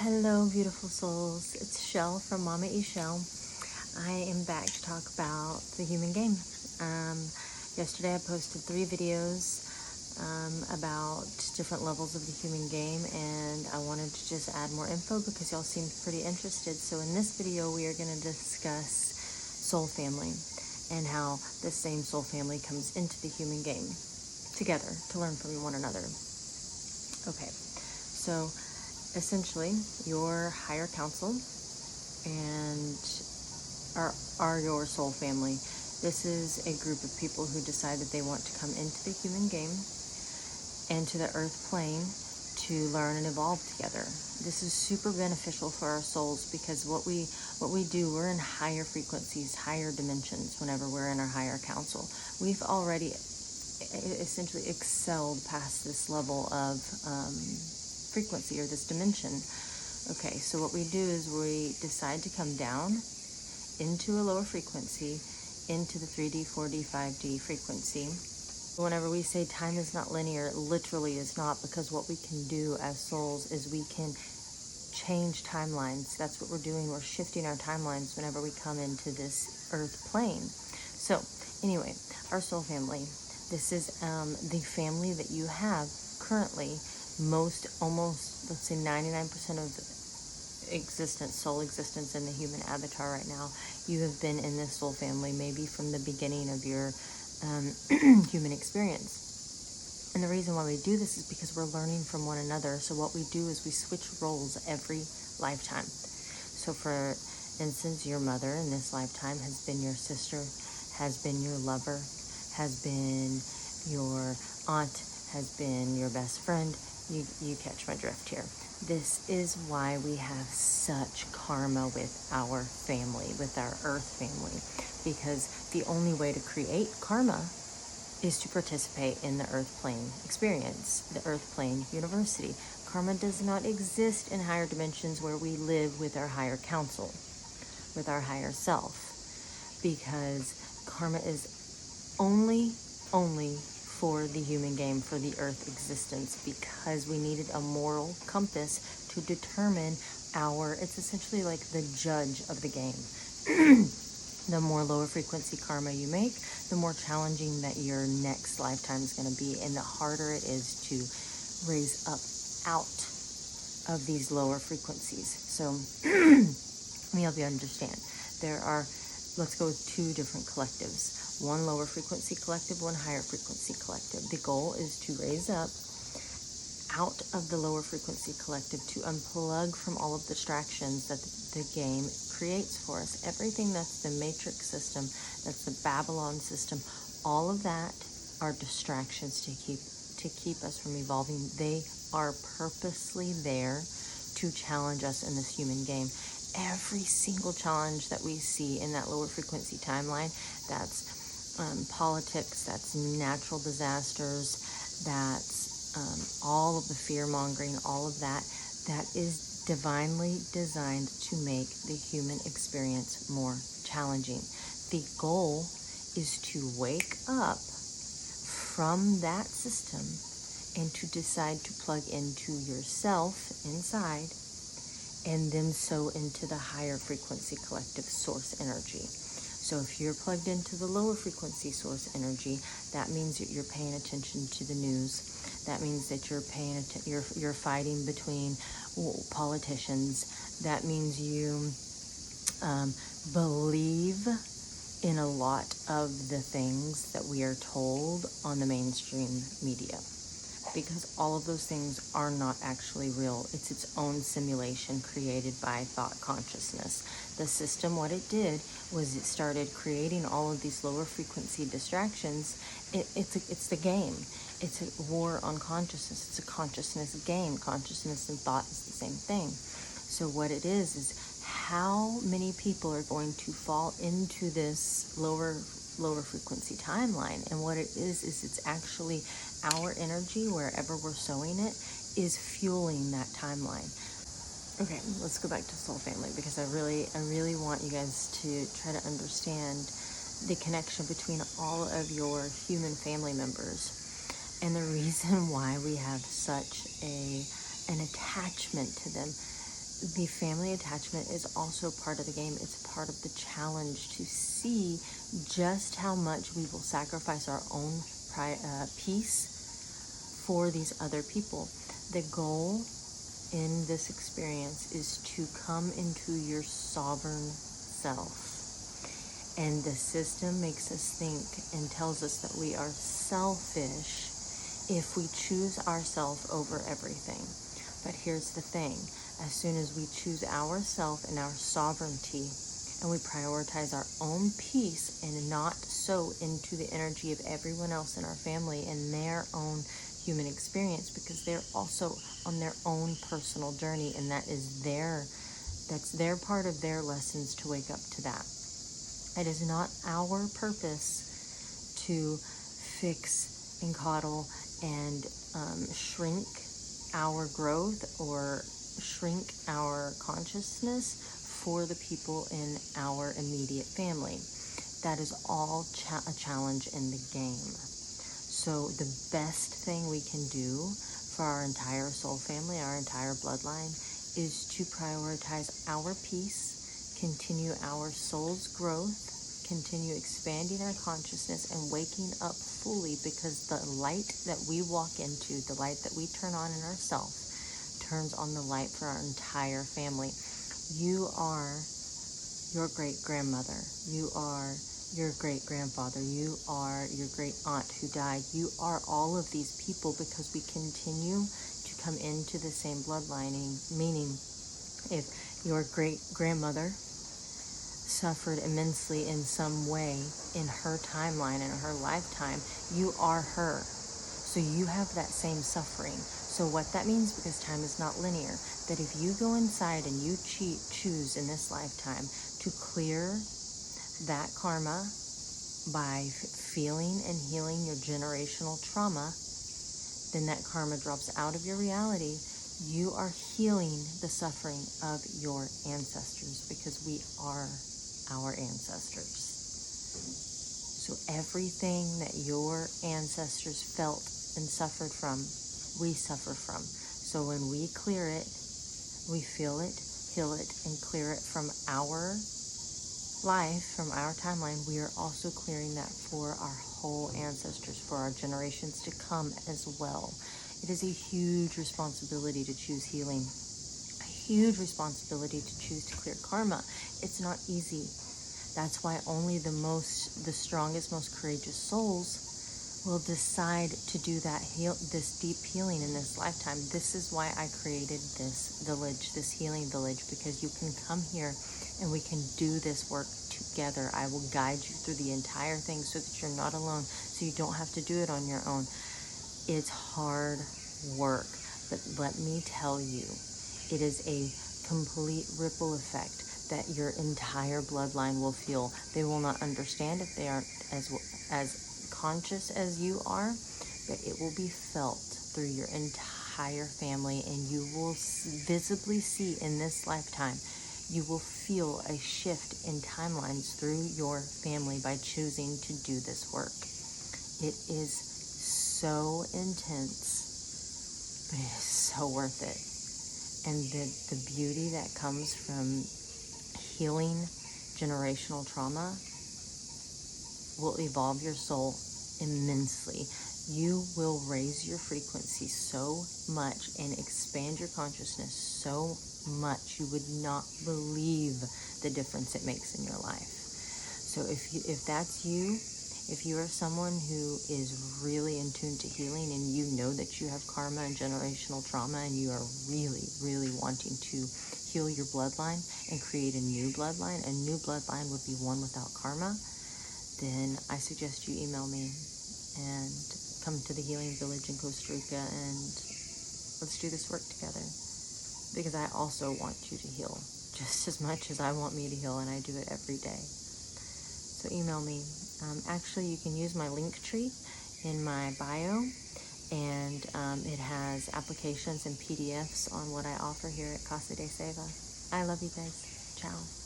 Hello, beautiful souls. It's Shell from Mama E Shell. I am back to talk about the human game. Yesterday I posted 3 videos about different levels of the human game, and I wanted to just add more info because y'all seemed pretty interested. So in this video we are going to discuss soul family and how the same soul family comes into the human game together to learn from one another. Okay, so essentially your higher council and are your soul family. This is a group of people who decide that they want to come into the human game and to the earth plane to learn and evolve together. This is super beneficial for our souls because what we do, we're in higher frequencies, higher dimensions whenever we're in our higher council. We've already essentially excelled past this level of frequency or this dimension. Okay, so what we do is we decide to come down into a lower frequency, into the 3D, 4D, 5D frequency. Whenever we say time is not linear, it literally is not, because what we can do as souls is we can change timelines. That's what we're doing. We're shifting our timelines whenever we come into this earth plane. So anyway, our soul family, this is the family that you have currently. Let's say 99% of soul existence in the human avatar right now, you have been in this soul family maybe from the beginning of your human experience. And the reason why we do this is because we're learning from one another. So what we do is we switch roles every lifetime. So for instance, your mother in this lifetime has been your sister, has been your lover, has been your aunt, has been your best friend. You catch my drift here. This is why we have such karma with our family, with our earth family, because the only way to create karma is to participate in the earth plane experience, the earth plane university. Karma does not exist in higher dimensions where we live with our higher council, with our higher self, because karma is only for the human game, for the earth existence, because we needed a moral compass to determine it's essentially like the judge of the game. The more lower frequency karma you make, the more challenging that your next lifetime is going to be, and the harder it is to raise up out of these lower frequencies. So let me help you understand. Let's go with 2 different collectives. One lower frequency collective, one higher frequency collective. The goal is to raise up out of the lower frequency collective, to unplug from all of the distractions that the game creates for us. Everything that's the matrix system, that's the Babylon system, all of that are distractions to keep us from evolving. They are purposely there to challenge us in this human game. Every single challenge that we see in that lower frequency timeline, that's politics, that's natural disasters, that's all of the fear-mongering, all of that is divinely designed to make the human experience more challenging. The goal is to wake up from that system and to decide to plug into yourself inside, and then so into the higher frequency collective source energy. So if you're plugged into the lower frequency source energy, that means that you're paying attention to the news. That means that you're you're fighting between politicians. That means you believe in a lot of the things that we are told on the mainstream media, because all of those things are not actually real. It's its own simulation created by thought consciousness. The system, what it did was it started creating all of these lower frequency distractions. It's the game. It's a war on consciousness. It's a consciousness game. Consciousness and thought is the same thing. So what it is how many people are going to fall into this lower frequency timeline. And what it is it's actually our energy, wherever we're sowing it, is fueling that timeline. Okay, let's go back to soul family, because I really want you guys to try to understand the connection between all of your human family members, and the reason why we have such an attachment to them. the family attachment is also part of the game. It's part of the challenge to see just how much we will sacrifice our own peace for these other people. The goal in this experience is to come into your sovereign self. And the system makes us think and tells us that we are selfish if we choose ourselves over everything. But here's the thing. As soon as we choose ourself and our sovereignty, and we prioritize our own peace and not so into the energy of everyone else in our family and their own human experience, because they're also on their own personal journey, and that's their part of their lessons to wake up to that. It is not our purpose to fix and coddle and shrink our growth or shrink our consciousness for the people in our immediate family. That is all a challenge in the game. So the best thing we can do for our entire soul family, our entire bloodline, is to prioritize our peace, continue our soul's growth, continue expanding our consciousness and waking up fully, because the light that we walk into, the light that we turn on in ourselves, turns on the light for our entire family. You are your great-grandmother. You are your great-grandfather. You are your great-aunt who died. You are all of these people because we continue to come into the same bloodlining, meaning if your great-grandmother suffered immensely in some way in her timeline, in her lifetime, you are her. So you have that same suffering. So what that means, because time is not linear, that if you go inside and you choose in this lifetime to clear that karma by feeling and healing your generational trauma, then that karma drops out of your reality. You are healing the suffering of your ancestors, because we are our ancestors. So everything that your ancestors felt and suffered from, we suffer from. So when we clear it, we feel it, heal it, and clear it from our life, from our timeline, we are also clearing that for our whole ancestors, for our generations to come as well. It is a huge responsibility to choose healing, a huge responsibility to choose to clear karma. It's not easy. That's why only the strongest, most courageous souls will decide to do this deep healing in this lifetime. This is why I created this village, this healing village, because you can come here and we can do this work together. I will guide you through the entire thing so that you're not alone, so you don't have to do it on your own. It's hard work, but let me tell you, it is a complete ripple effect that your entire bloodline will feel. They will not understand if they aren't as conscious as you are, but it will be felt through your entire family, and you will visibly see in this lifetime, you will feel a shift in timelines through your family by choosing to do this work. It is so intense, but it is so worth it. And the beauty that comes from healing generational trauma will evolve your soul immensely. You will raise your frequency so much and expand your consciousness so much, you would not believe the difference it makes in your life. So if that's you, if you are someone who is really in tune to healing, and you know that you have karma and generational trauma, and you are really, really wanting to heal your bloodline and create a new bloodline would be one without karma, then I suggest you email me and come to the Healing Village in Costa Rica, and let's do this work together, because I also want you to heal just as much as I want me to heal, and I do it every day. So email me. Actually, you can use my link tree in my bio, and it has applications and PDFs on what I offer here at Casa de Seva. I love you guys. Ciao.